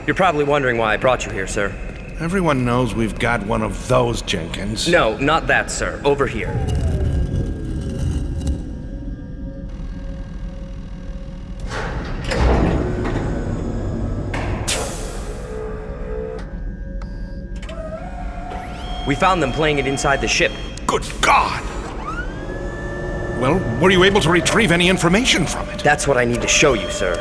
You're probably wondering why I brought you here, sir. Everyone knows we've got one of those, Jenkins. No, not that, sir. Over here. We found them playing it inside the ship. Good God! Well, were you able to retrieve any information from it? That's what I need to show you, sir.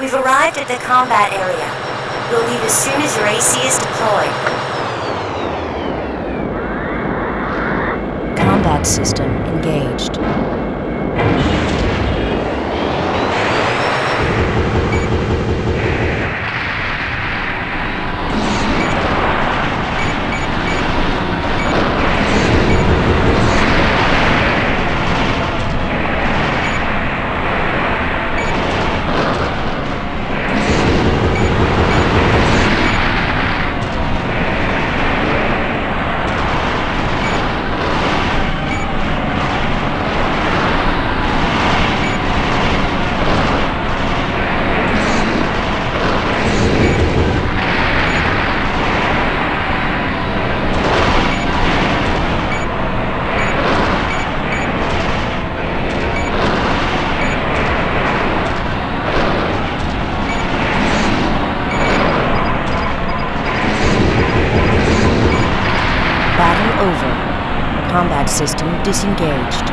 We've arrived at the combat area. We'll leave as soon as your AC is deployed. Combat system engaged. Combat system disengaged.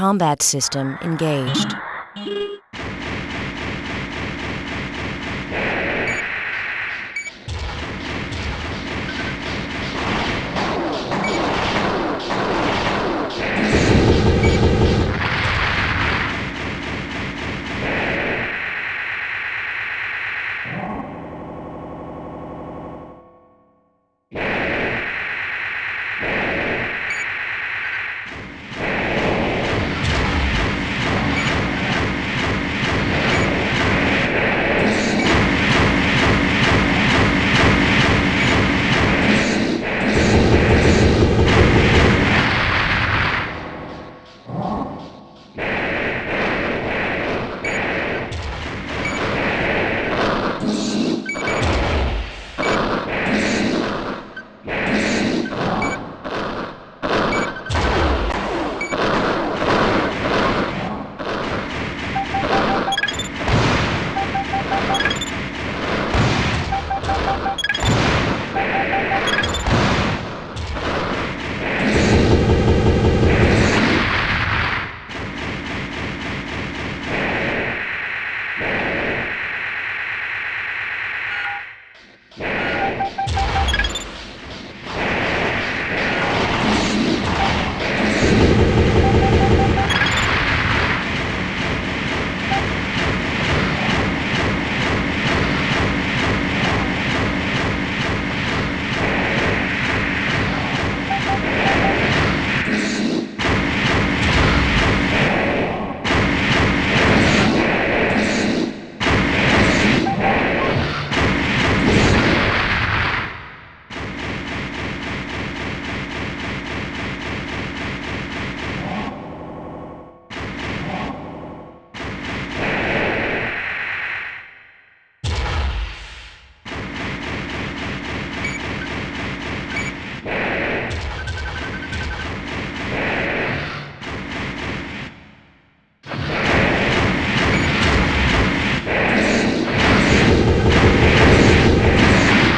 Combat system engaged.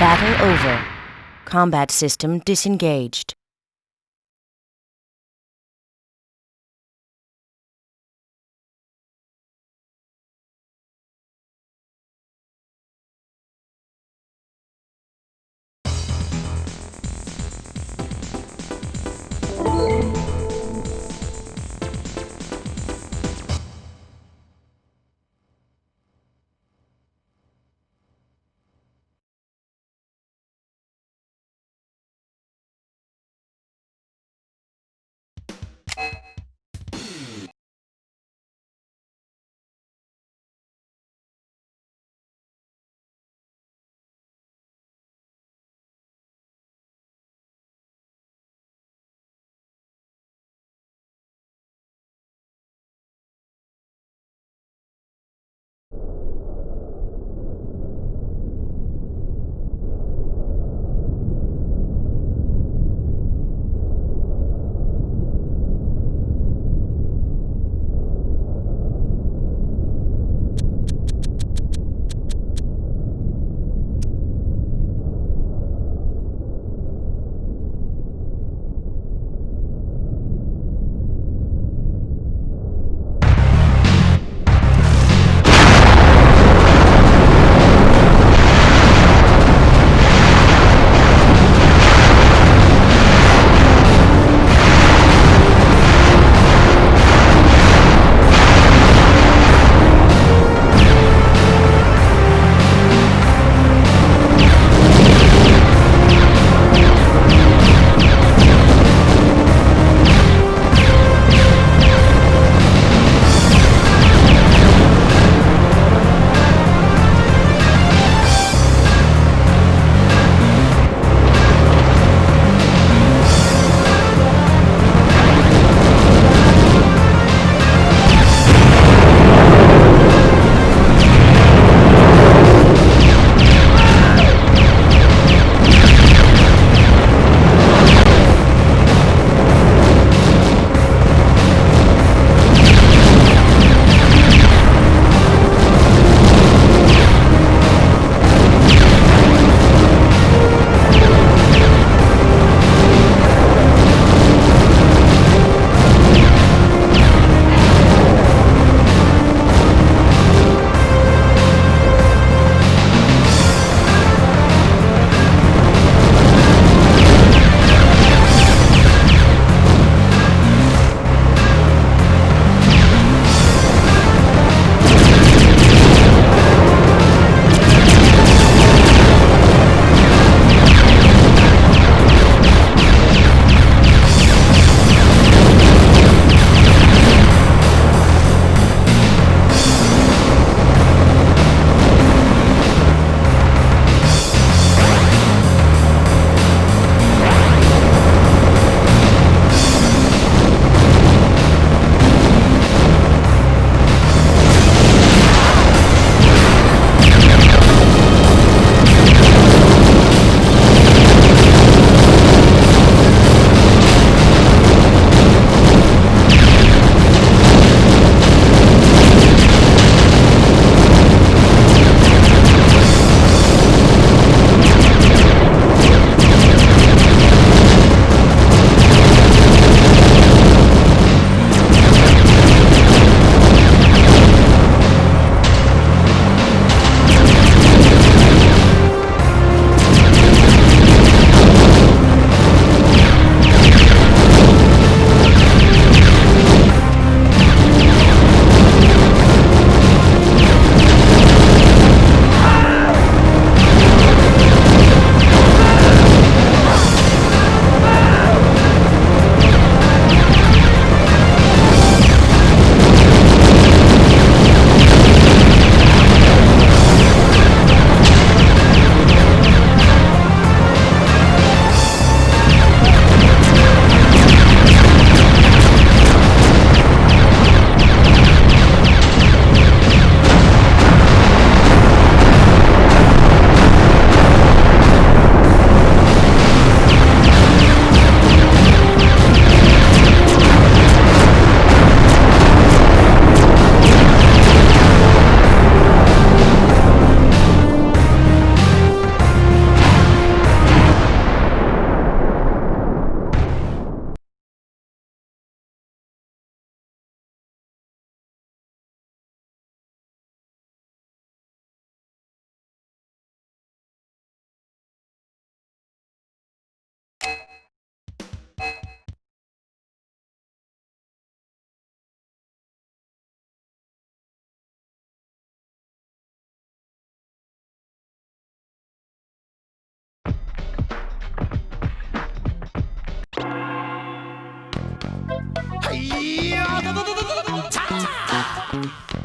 Battle over. Combat system disengaged.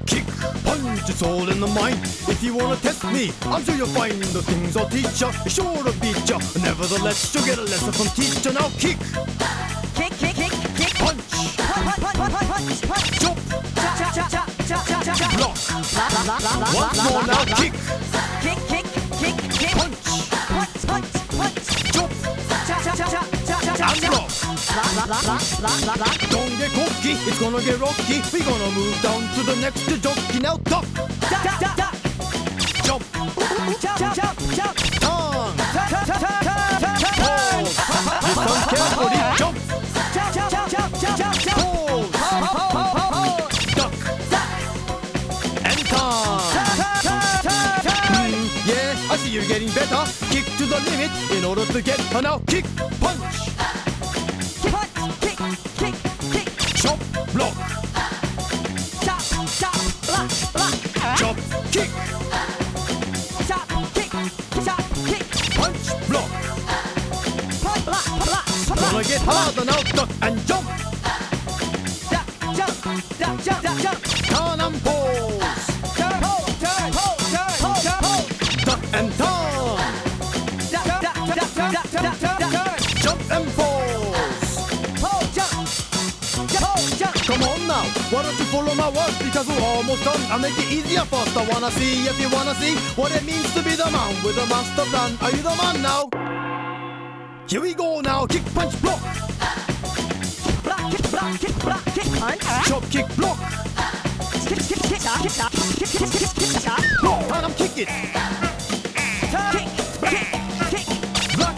Kick, punch, it's all in the mind. If you wanna test me, I'm sure you'll find the things I'll teach ya. Sure to beat ya. Nevertheless, you'll get a lesson from teacher. Now kick, Kick, kick, kick, kick. punch, Punch. jump, block. Block. Once more now, kick, Kick, kick, kick, kick. punch, Punch. jump, and block. Block. Don't get cocky, it's gonna get rocky. We're gonna move down to the next jockey. Now duck, Duck. jump, Jump. tongue, pause. Listen carefully, jump, pause, duck, and tongue. Yeah, I see you're getting better. Kick to the limit in order to get her. Now kick, punch, chop, block, chop, kick, punch, block. Gonna get harder now, duck and jump, turn and pose, duck and turn, jump and pose. Come on now, why don't you follow my words, because we're almost done. I'll make it easier first. I wanna see if you wanna see what it means to be the man with a master plan. Are you the man now? Here we go now, kick, punch, block, chop, kick, block, turn and kick it, block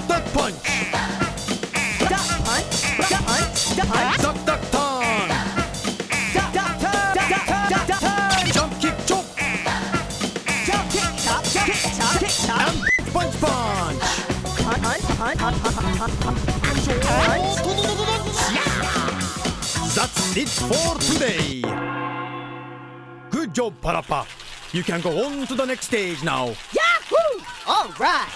that punch, duck, duck, turn, jump, kick, chop, and punch, punch. That's it for today. Good job, Parappa. You can go on to the next stage now. Yahoo! All right.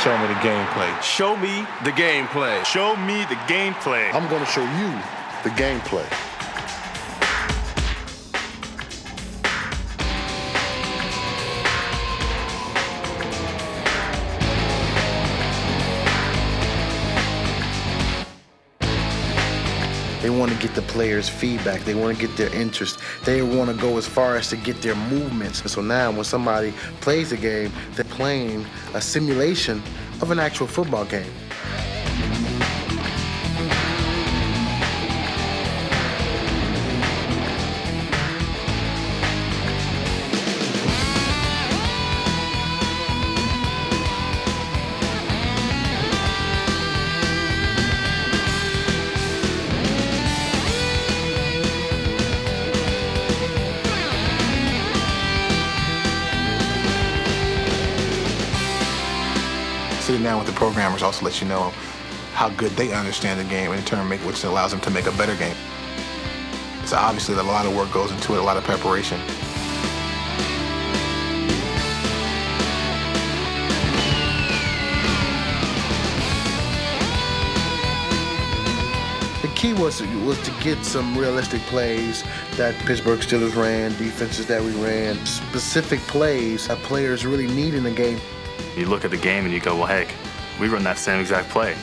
Show me the gameplay. Show me the gameplay. Show me the gameplay. I'm going to show you the gameplay. They want to get the players' feedback. They want to get their interest. They want to go as far as to get their movements. And so now when somebody plays a game, they're playing a simulation of an actual football game. Sitting down with the programmers also lets you know how good they understand the game, and in turn which allows them to make a better game. So obviously a lot of work goes into it, a lot of preparation. The key was to get some realistic plays that Pittsburgh Steelers ran, defenses that we ran, specific plays that players really need in the game. You look at the game and you go, well, heck, we run that same exact play.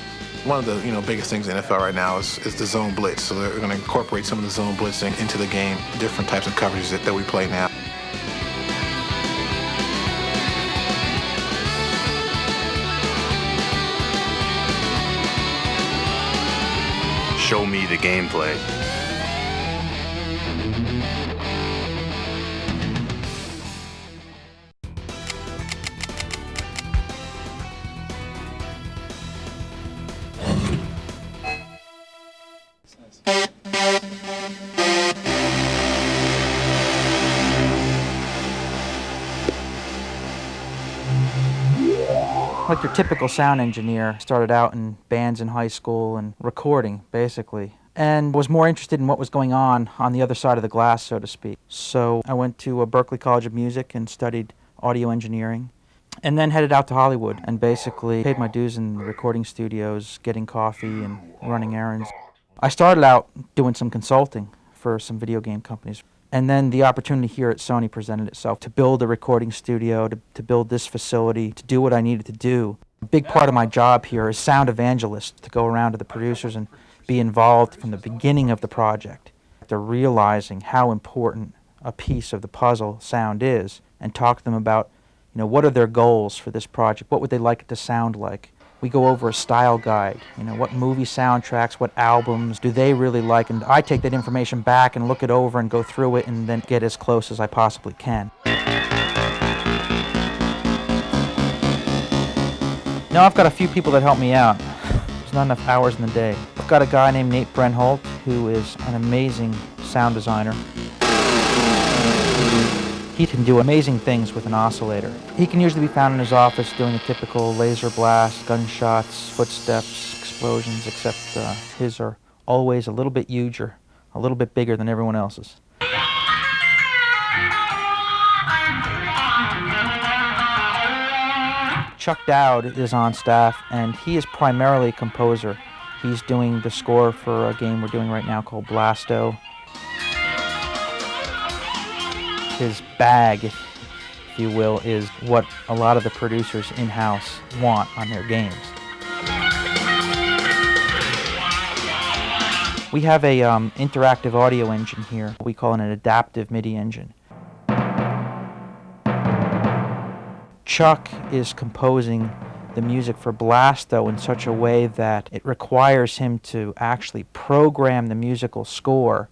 One of the biggest things in the NFL right now is the zone blitz. So they're going to incorporate some of the zone blitzing into the game, different types of coverages that we play now. Show me the gameplay. Like your typical sound engineer, started out in bands in high school and recording, basically, and was more interested in what was going on the other side of the glass, so to speak. So I went to Berklee College of Music and studied audio engineering, And then headed out to Hollywood and basically paid my dues in the recording studios, getting coffee and running errands. I started out doing some consulting for some video game companies. And then the opportunity here at Sony presented itself to build a recording studio, to build this facility, to do what I needed to do. A big part of my job here is sound evangelist, to go around to the producers and be involved from the beginning of the project. They're realizing how important a piece of the puzzle sound is and talk to them about, what are their goals for this project? What would they like it to sound like? We go over a style guide, what movie soundtracks, what albums do they really like? And I take that information back and look it over and go through it and then get as close as I possibly can. Now I've got a few people that help me out. There's not enough hours in the day. I've got a guy named Nate Brenholt, who is an amazing sound designer. He can do amazing things with an oscillator. He can usually be found in his office doing a typical laser blast, gunshots, footsteps, explosions, except his are always a little bit huger, a little bit bigger than everyone else's. Chuck Dowd is on staff, and he is primarily a composer. He's doing the score for a game we're doing right now called Blasto. His bag, if you will, is what a lot of the producers in-house want on their games. We have a interactive audio engine here. We call it an adaptive MIDI engine. Chuck is composing the music for Blasto in such a way that it requires him to actually program the musical score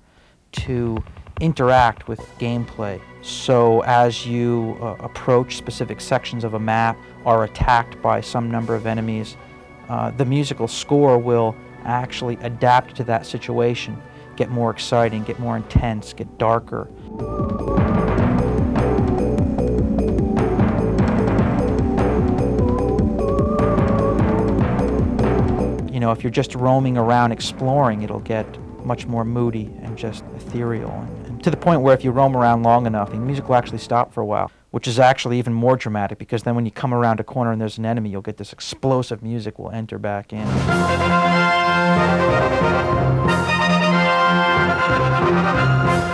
to interact with gameplay. So as you approach specific sections of a map, are attacked by some number of enemies, the musical score will actually adapt to that situation, get more exciting, get more intense, get darker. If you're just roaming around exploring, it'll get much more moody and just ethereal. And to the point where if you roam around long enough, the music will actually stop for a while, which is actually even more dramatic, because then when you come around a corner and there's an enemy, you'll get this explosive music will enter back in.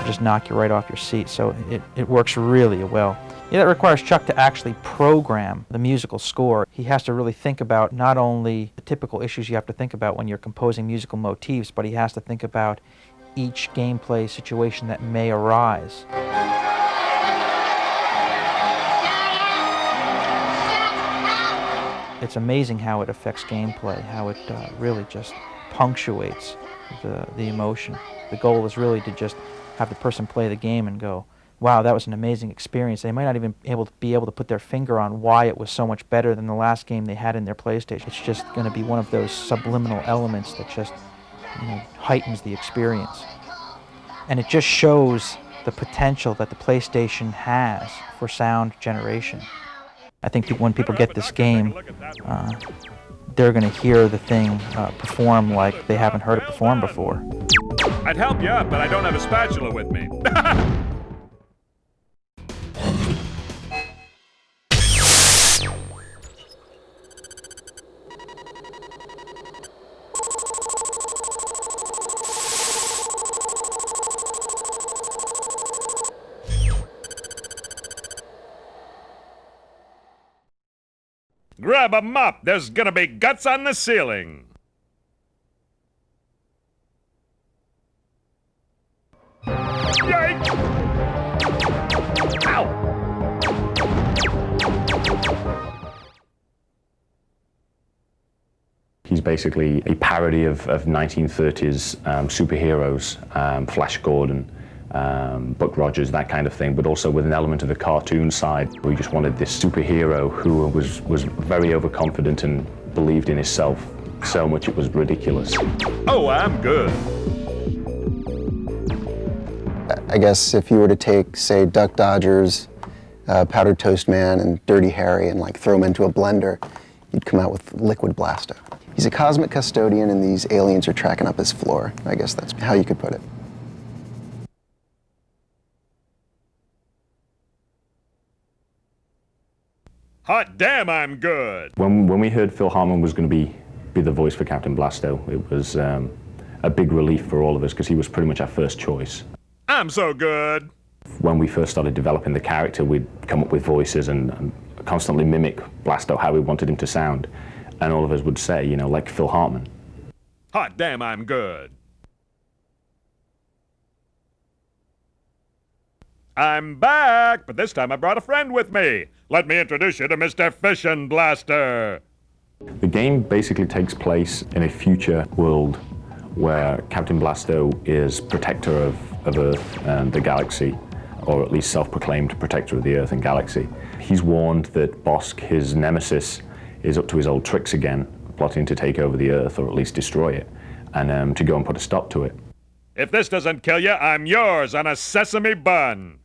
Just knock you right off your seat, so it works really well. Yeah, that requires Chuck to actually program the musical score. He has to really think about not only the typical issues you have to think about when you're composing musical motifs, but he has to think about each gameplay situation that may arise. It's amazing how it affects gameplay, how it really just punctuates the emotion. The goal is really to just have the person play the game and go, wow, that was an amazing experience. They might not even be able to put their finger on why it was so much better than the last game they had in their PlayStation. It's just going to be one of those subliminal elements that just heightens the experience. And it just shows the potential that the PlayStation has for sound generation. I think when people get this game, they're going to hear the thing perform like they haven't heard it perform before. I'd help you out, but I don't have a spatula with me. Grab a mop, there's gonna be guts on the ceiling. Yikes! Ow! He's basically a parody of 1930s superheroes, Flash Gordon, Buck Rogers, that kind of thing, but also with an element of the cartoon side. We just wanted this superhero who was very overconfident and believed in himself so much it was ridiculous. Oh, I'm good. I guess if you were to take, say, Duck Dodgers, Powdered Toast Man, and Dirty Harry and throw them into a blender, you'd come out with Liquid Blasto. He's a cosmic custodian and these aliens are tracking up his floor. I guess that's how you could put it. Hot damn, I'm good. When we heard Phil Hartman was going to be the voice for Captain Blasto, it was a big relief for all of us because he was pretty much our first choice. I'm so good. When we first started developing the character, we'd come up with voices and constantly mimic Blasto, how we wanted him to sound. And all of us would say, you know, like Phil Hartman. Hot damn, I'm good. I'm back, but this time I brought a friend with me. Let me introduce you to Mr. Fishin' Blaster. The game basically takes place in a future world where Captain Blasto is protector of Earth and the galaxy, or at least self-proclaimed protector of the Earth and galaxy. He's warned that Bosk, his nemesis, is up to his old tricks again, plotting to take over the Earth, or at least destroy it, and to go and put a stop to it. If this doesn't kill you, I'm yours on a sesame bun.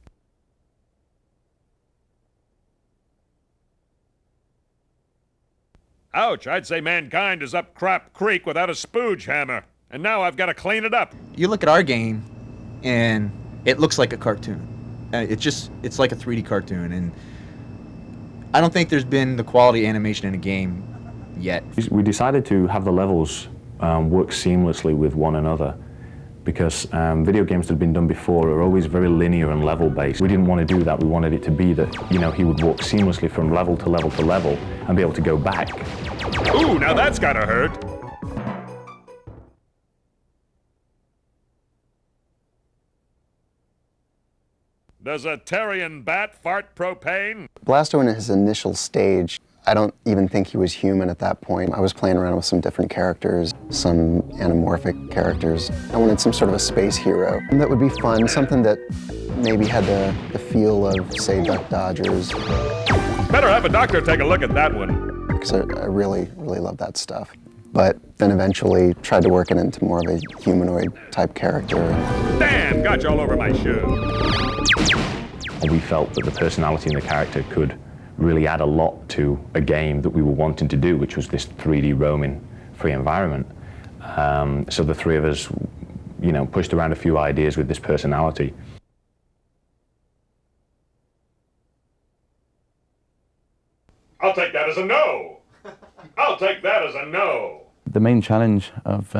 Ouch, I'd say mankind is up crap creek without a spooge hammer. And now I've got to clean it up. You look at our game, and it looks like a cartoon. It's like a 3D cartoon, and I don't think there's been the quality animation in a game yet. We decided to have the levels work seamlessly with one another because video games that had been done before are always very linear and level-based. We didn't want to do that. We wanted it to be that, you know, he would walk seamlessly from level to level to level and be able to go back. Ooh, now that's gotta hurt. Does a Terrian bat fart propane? Blasto in his initial stage, I don't even think he was human at that point. I was playing around with some different characters, some anamorphic characters. I wanted some sort of a space hero that would be fun, something that maybe had the feel of, say, Duck Dodgers. Better have a doctor take a look at that one. Because I really, really love that stuff. But then eventually tried to work it into more of a humanoid type character. Damn, got you all over my shoe. We felt that the personality in the character could really add a lot to a game that we were wanting to do, which was this 3D roaming free environment. So the three of us, you know, pushed around a few ideas with this personality. I'll take that as a no. I'll take that as a no. The main challenge of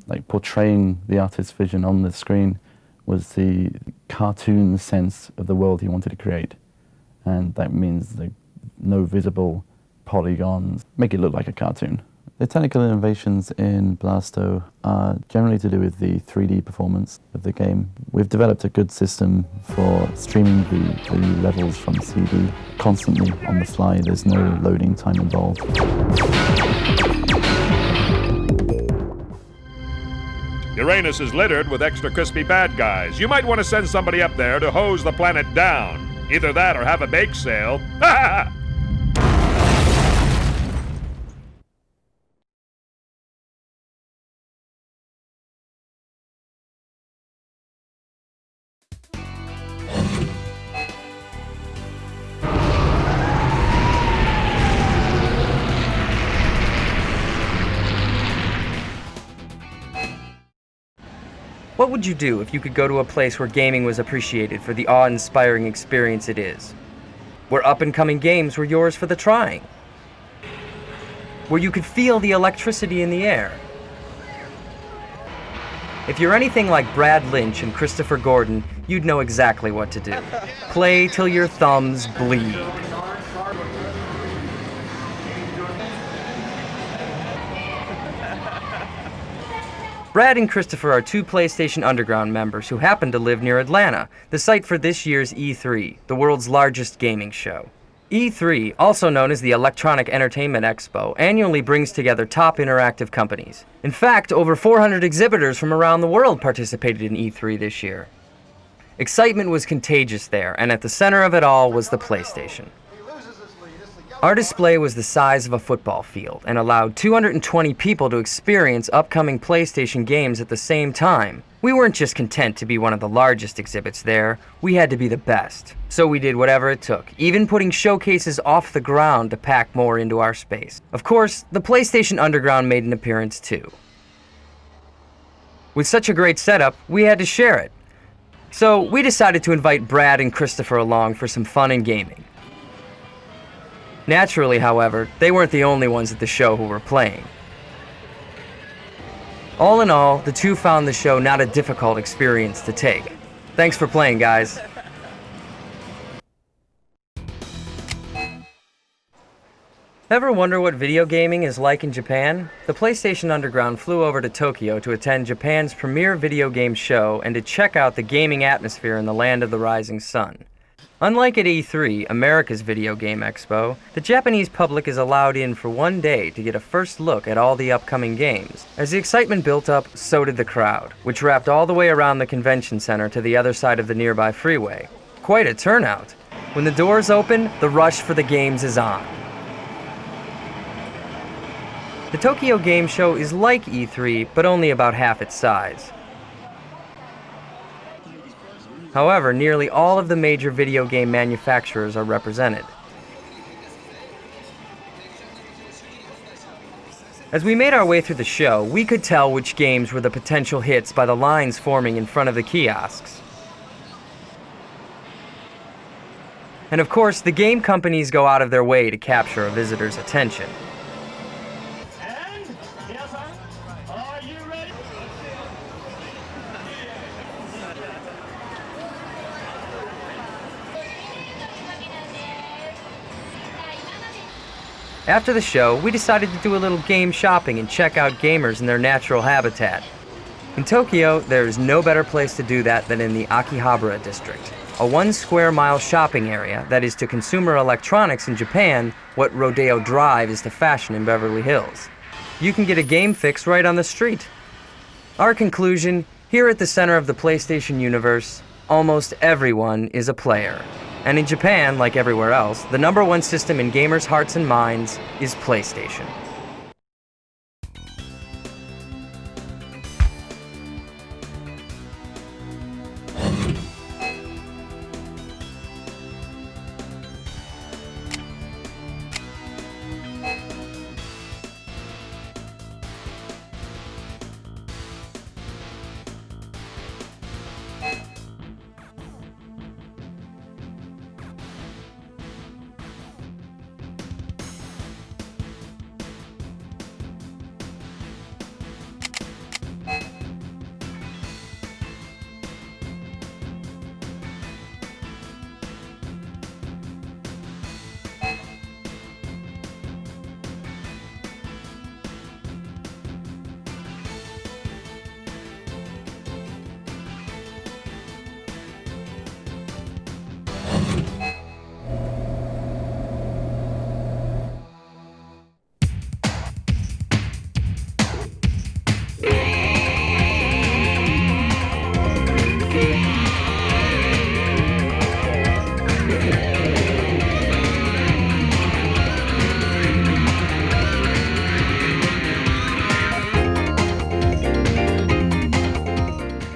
like portraying the artist's vision on the screen was the cartoon sense of the world he wanted to create. And that means like no visible polygons, make it look like a cartoon. The technical innovations in Blasto are generally to do with the 3D performance of the game. We've developed a good system for streaming the levels from CD constantly on the fly. There's no loading time involved. Uranus is littered with extra crispy bad guys. You might want to send somebody up there to hose the planet down. Either that or have a bake sale. What would you do if you could go to a place where gaming was appreciated for the awe-inspiring experience it is? Where up-and-coming games were yours for the trying? Where you could feel the electricity in the air? If you're anything like Brad Lynch and Christopher Gordon, you'd know exactly what to do. Play till your thumbs bleed. Brad and Christopher are two PlayStation Underground members who happen to live near Atlanta, the site for this year's E3, the world's largest gaming show. E3, also known as the Electronic Entertainment Expo, annually brings together top interactive companies. In fact, over 400 exhibitors from around the world participated in E3 this year. Excitement was contagious there, and at the center of it all was the PlayStation. Our display was the size of a football field and allowed 220 people to experience upcoming PlayStation games at the same time. We weren't just content to be one of the largest exhibits there, we had to be the best. So we did whatever it took, even putting showcases off the ground to pack more into our space. Of course, the PlayStation Underground made an appearance too. With such a great setup, we had to share it. So we decided to invite Brad and Christopher along for some fun and gaming. Naturally, however, they weren't the only ones at the show who were playing. All in all, the two found the show not a difficult experience to take. Thanks for playing, guys. Ever wonder what video gaming is like in Japan? The PlayStation Underground flew over to Tokyo to attend Japan's premier video game show and to check out the gaming atmosphere in the land of the rising sun. Unlike at E3, America's video game expo, the Japanese public is allowed in for one day to get a first look at all the upcoming games. As the excitement built up, so did the crowd, which wrapped all the way around the convention center to the other side of the nearby freeway. Quite a turnout. When the doors open, the rush for the games is on. The Tokyo Game Show is like E3, but only about half its size. However, nearly all of the major video game manufacturers are represented. As we made our way through the show, we could tell which games were the potential hits by the lines forming in front of the kiosks. And of course, the game companies go out of their way to capture a visitor's attention. After the show, we decided to do a little game shopping and check out gamers in their natural habitat. In Tokyo, there is no better place to do that than in the Akihabara district, a 1 square mile shopping area that is to consumer electronics in Japan what Rodeo Drive is to fashion in Beverly Hills. You can get a game fix right on the street. Our conclusion, here at the center of the PlayStation universe, almost everyone is a player. And in Japan, like everywhere else, the #1 system in gamers' hearts and minds is PlayStation.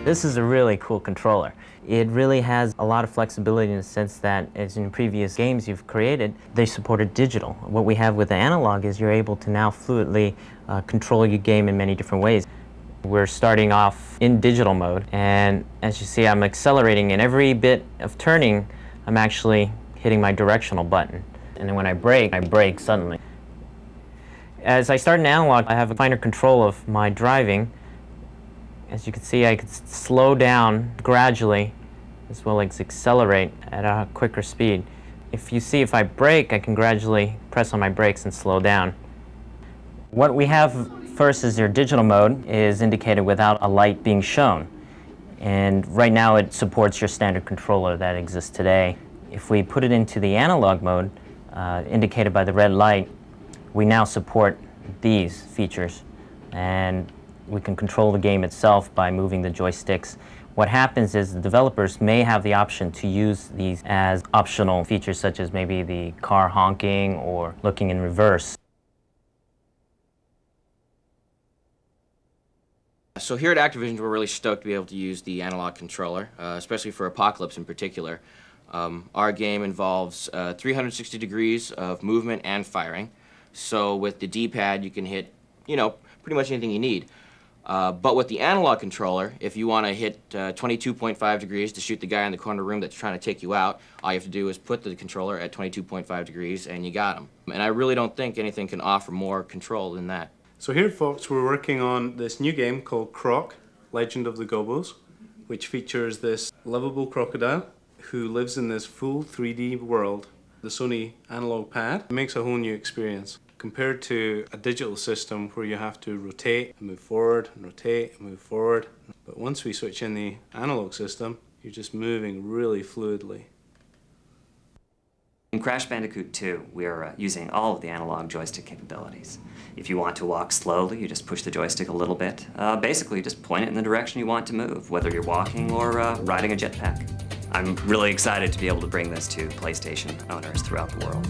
This is a really cool controller. It really has a lot of flexibility in the sense that, as in previous games you've created, they supported digital. What we have with the analog is you're able to now fluidly control your game in many different ways. We're starting off in digital mode, and as you see, I'm accelerating, and every bit of turning, I'm actually hitting my directional button. And then when I brake suddenly. As I start in analog, I have a finer control of my driving. As you can see, I can slow down gradually as well as accelerate at a quicker speed. If you see, if I brake, I can gradually press on my brakes and slow down. What we have first is your digital mode is indicated without a light being shown. And right now it supports your standard controller that exists today. If we put it into the analog mode, indicated by the red light, we now support these features. And we can control the game itself by moving the joysticks. What happens is the developers may have the option to use these as optional features, such as maybe the car honking or looking in reverse. So here at Activision, we're really stoked to be able to use the analog controller, especially for Apocalypse in particular. Our game involves 360 degrees of movement and firing. So with the D-pad, you can hit, pretty much anything you need. But with the analog controller, if you want to hit 22.5 degrees to shoot the guy in the corner room that's trying to take you out, all you have to do is put the controller at 22.5 degrees and you got him. And I really don't think anything can offer more control than that. So here at Fox, we're working on this new game called Croc, Legend of the Gobos, which features this lovable crocodile who lives in this full 3D world. The Sony analog pad makes a whole new experience compared to a digital system where you have to rotate and move forward and rotate and move forward. But once we switch in the analog system, you're just moving really fluidly. In Crash Bandicoot 2, we are using all of the analog joystick capabilities. If you want to walk slowly, you just push the joystick a little bit. Basically, just point it in the direction you want to move, whether you're walking or riding a jetpack. I'm really excited to be able to bring this to PlayStation owners throughout the world.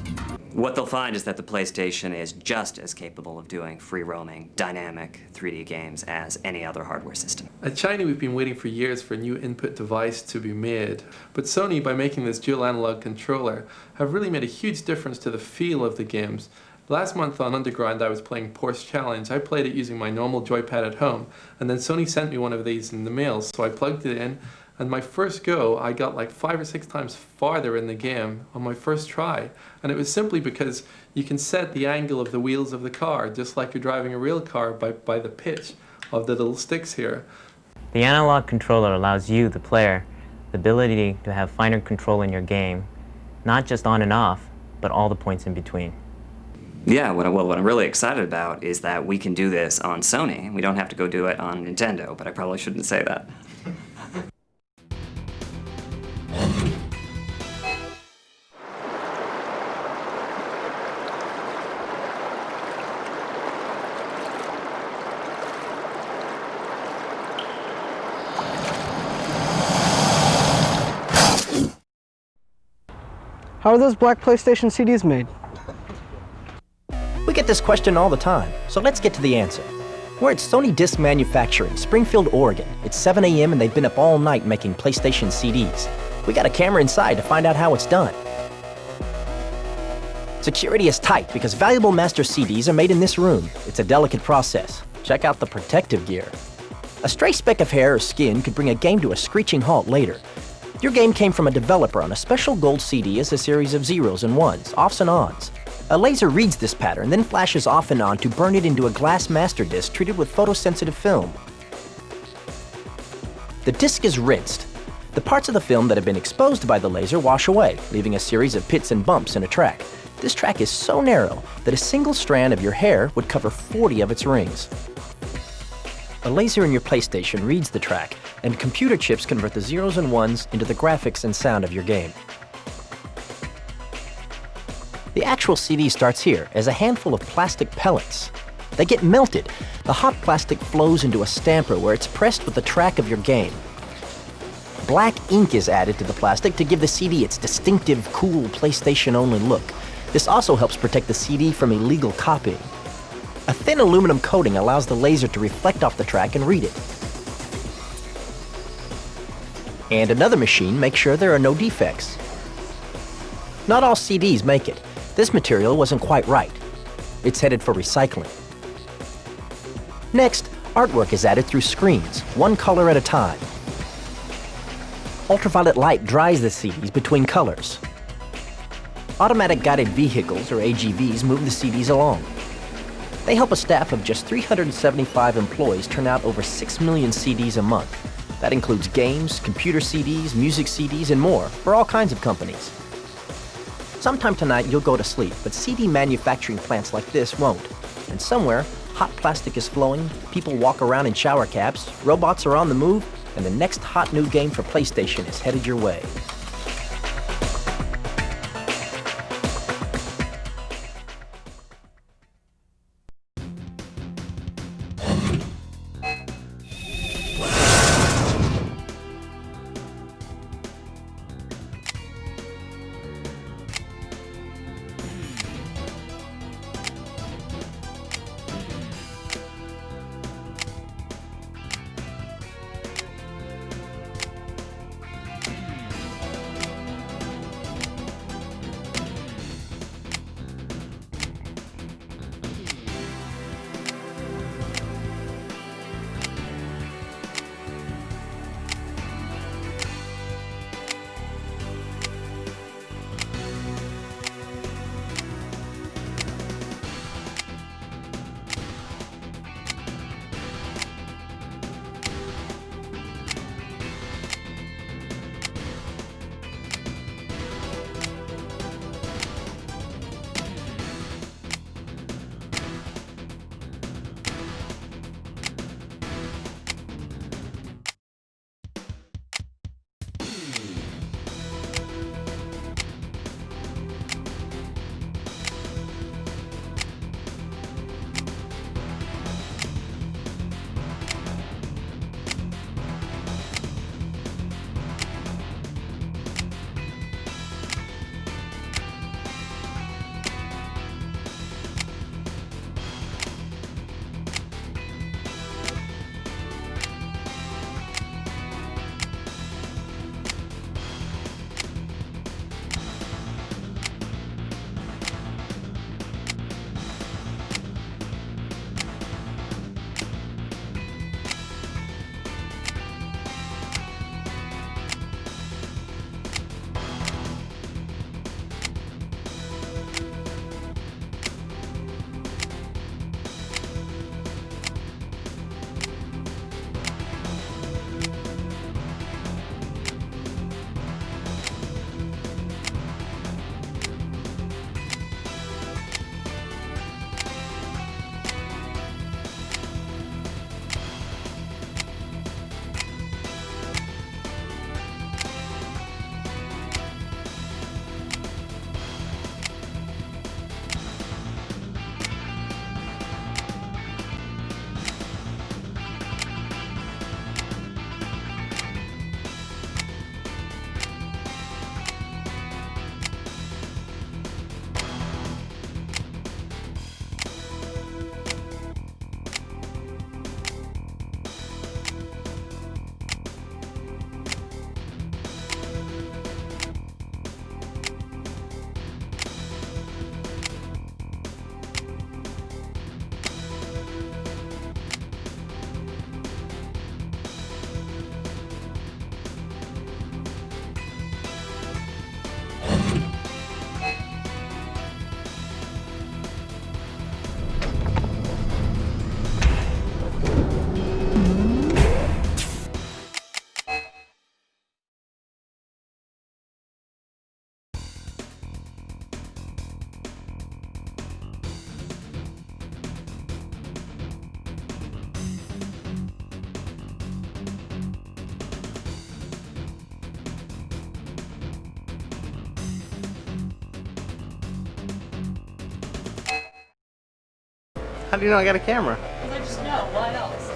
What they'll find is that the PlayStation is just as capable of doing free-roaming, dynamic 3D games as any other hardware system. At Shiny, we've been waiting for years for a new input device to be made. But Sony, by making this dual analog controller, have really made a huge difference to the feel of the games. Last month on Underground, I was playing Porsche Challenge. I played it using my normal joypad at home, and then Sony sent me one of these in the mail, so I plugged it in, and my first go, I got like 5 or 6 times farther in the game on my first try. And it was simply because you can set the angle of the wheels of the car, just like you're driving a real car, by the pitch of the little sticks here. The analog controller allows you, the player, the ability to have finer control in your game, not just on and off, but all the points in between. Yeah, what I'm really excited about is that we can do this on Sony. We don't have to go do it on Nintendo, but I probably shouldn't say that. How are those black PlayStation CDs made? We get this question all the time, so let's get to the answer. We're at Sony Disc Manufacturing, Springfield, Oregon. It's 7 a.m. and they've been up all night making PlayStation CDs. We got a camera inside to find out how it's done. Security is tight because valuable master CDs are made in this room. It's a delicate process. Check out the protective gear. A stray speck of hair or skin could bring a game to a screeching halt later. Your game came from a developer on a special gold CD as a series of zeros and ones, offs and ons. A laser reads this pattern, then flashes off and on to burn it into a glass master disc treated with photosensitive film. The disc is rinsed. The parts of the film that have been exposed by the laser wash away, leaving a series of pits and bumps in a track. This track is so narrow that a single strand of your hair would cover 40 of its rings. A laser in your PlayStation reads the track, and computer chips convert the zeros and ones into the graphics and sound of your game. The actual CD starts here as a handful of plastic pellets. They get melted. The hot plastic flows into a stamper where it's pressed with the track of your game. Black ink is added to the plastic to give the CD its distinctive, cool, PlayStation-only look. This also helps protect the CD from illegal copying. A thin aluminum coating allows the laser to reflect off the track and read it. And another machine makes sure there are no defects. Not all CDs make it. This material wasn't quite right. It's headed for recycling. Next, artwork is added through screens, one color at a time. Ultraviolet light dries the CDs between colors. Automatic guided vehicles, or AGVs, move the CDs along. They help a staff of just 375 employees turn out over 6 million CDs a month. That includes games, computer CDs, music CDs, and more for all kinds of companies. Sometime tonight you'll go to sleep, but CD manufacturing plants like this won't. And somewhere, hot plastic is flowing, people walk around in shower caps, robots are on the move, and the next hot new game for PlayStation is headed your way. How do you know I got a camera? I just know. Why else?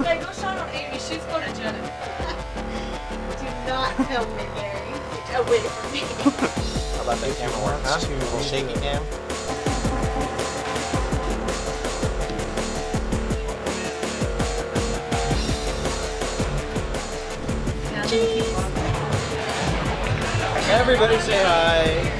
Hey, go shine on Amy. She's photogenic. Do not film me, Gary. Get away from me. How about that camera work? Huh? A little shaky cam. Everybody say hi.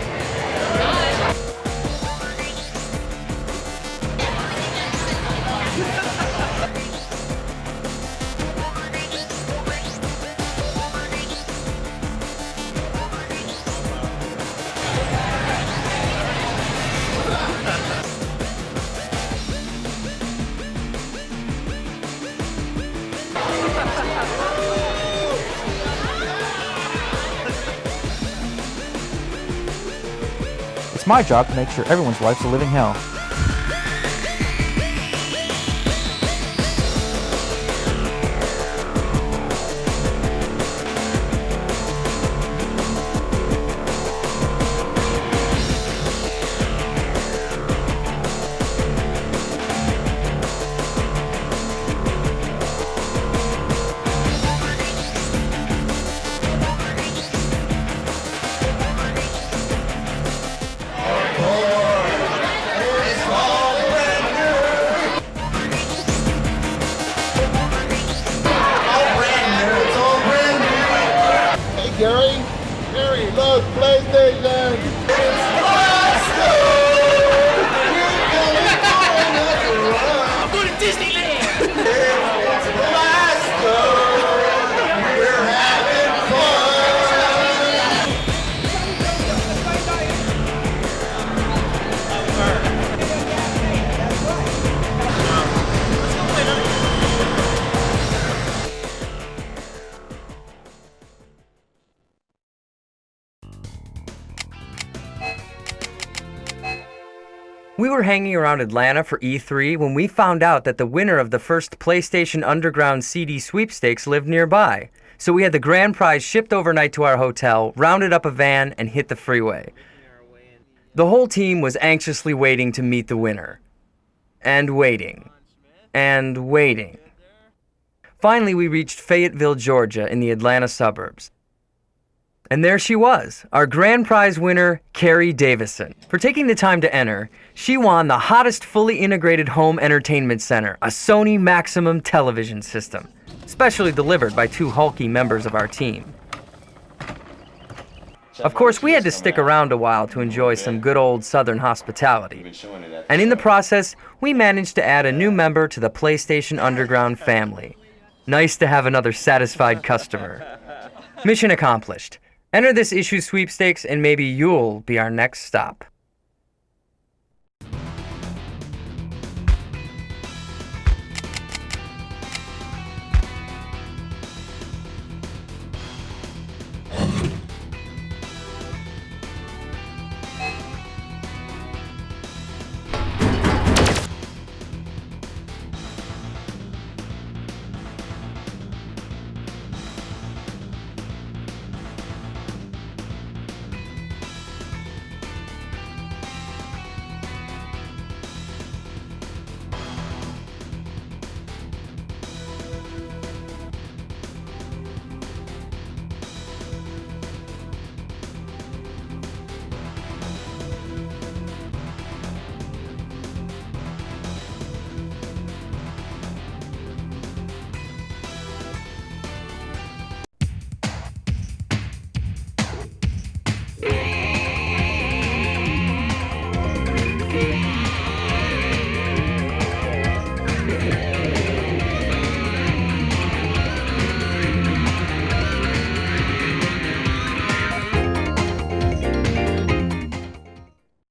It's my job to make sure everyone's life's a living hell. Gary loves PlayStation. It's Blasto! I'm going to Disneyland! It's Blasto! We're having fun! We were hanging around Atlanta for E3 when we found out that the winner of the first PlayStation Underground CD sweepstakes lived nearby. So we had the grand prize shipped overnight to our hotel, rounded up a van, and hit the freeway. The whole team was anxiously waiting to meet the winner. And waiting. And waiting. Finally, we reached Fayetteville, Georgia, in the Atlanta suburbs. And there she was, our grand prize winner, Carrie Davison. For taking the time to enter, she won the hottest fully integrated home entertainment center, a Sony Maximum television system, specially delivered by two hulky members of our team. Of course, we had to stick around a while to enjoy some good old Southern hospitality. And in the process, we managed to add a new member to the PlayStation Underground family. Nice to have another satisfied customer. Mission accomplished. Enter this issue sweepstakes and maybe you'll be our next stop.